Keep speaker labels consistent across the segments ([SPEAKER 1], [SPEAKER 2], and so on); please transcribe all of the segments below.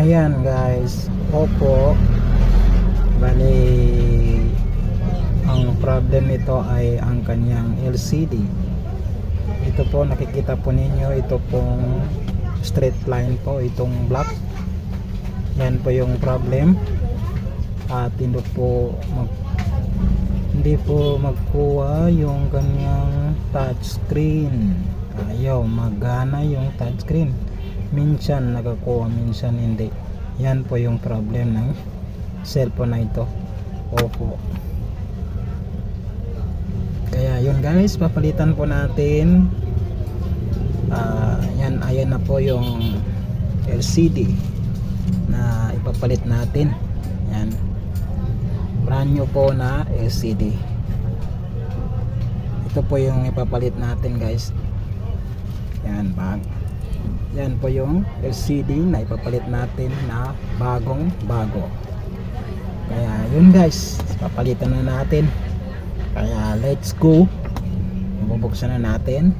[SPEAKER 1] Ayan guys, opo, bali ang problem nito ay ang kanyang LCD. Ito po, nakikita po ninyo, ito pong straight line po, itong black, yan po yung problem. At hindi po magkuha yung kanyang touchscreen, ayaw magana yung touchscreen, minsan nagakuha, minsan hindi. Yan po yung problem ng cellphone na ito. Opo, kaya yun guys, papalitan po natin. Ayan na po yung LCD na ipapalit natin. Yan, brand new po na LCD. Ito po yung ipapalit natin guys. Yan, yan po yung LCD na ipapalit natin na bagong bago. Kaya yun guys, papalitan na natin. Kaya let's go, bubuksan na natin.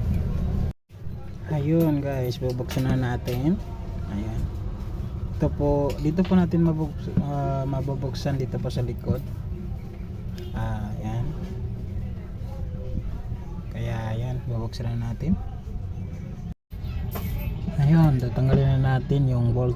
[SPEAKER 1] Ayun guys, bubuksan na natin. Ayan, ito po, dito po natin mabubuksan dito po sa likod. Ayan, kaya ayan, bubuksan na natin. Ayun, tatanggalin na natin yung bolt.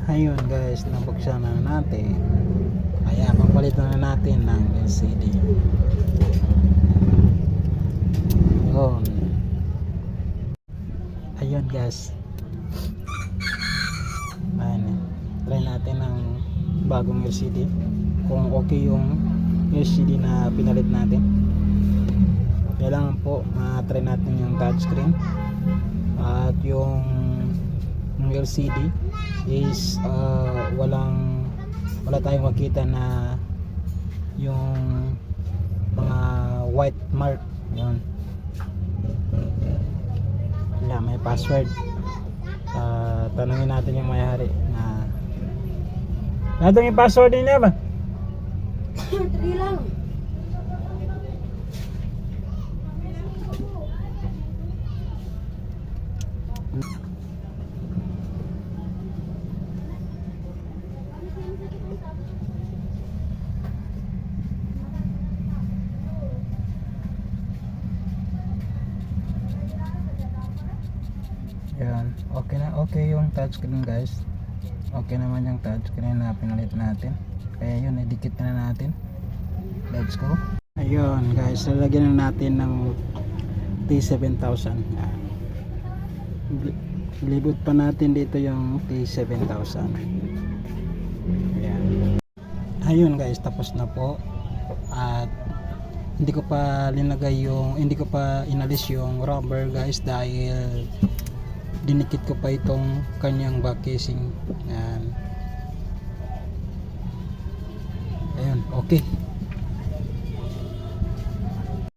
[SPEAKER 1] Ayun guys, nabuksan na natin. Kaya papalitan na natin ng LCD. Ayun. Ayun guys. Ayan. Try natin ng bagong LCD. Kung okay yung LCD na pinalit natin. Kailangan po ma-try natin yung touchscreen. At yung LCD is wala tayong makita na yung mga white mark. Yun, wala, may password. Tanungin natin yung may-ari na natong yung password din niya ba?
[SPEAKER 2] 3 lang.
[SPEAKER 1] Yan, okay na, okay yung touchscreen guys. Okay naman yung touchscreen na pinalit natin. Kaya yun, idikit na natin. Let's go. Ayun guys, lalagyan na natin ng T7000. Libot pa natin dito yung T7000. Ayan. Ayun guys, tapos na po. At hindi ko pa inalis yung rubber guys, dahil dinikit ko pa itong kanyang back casing. Ayan. Ayun, okay.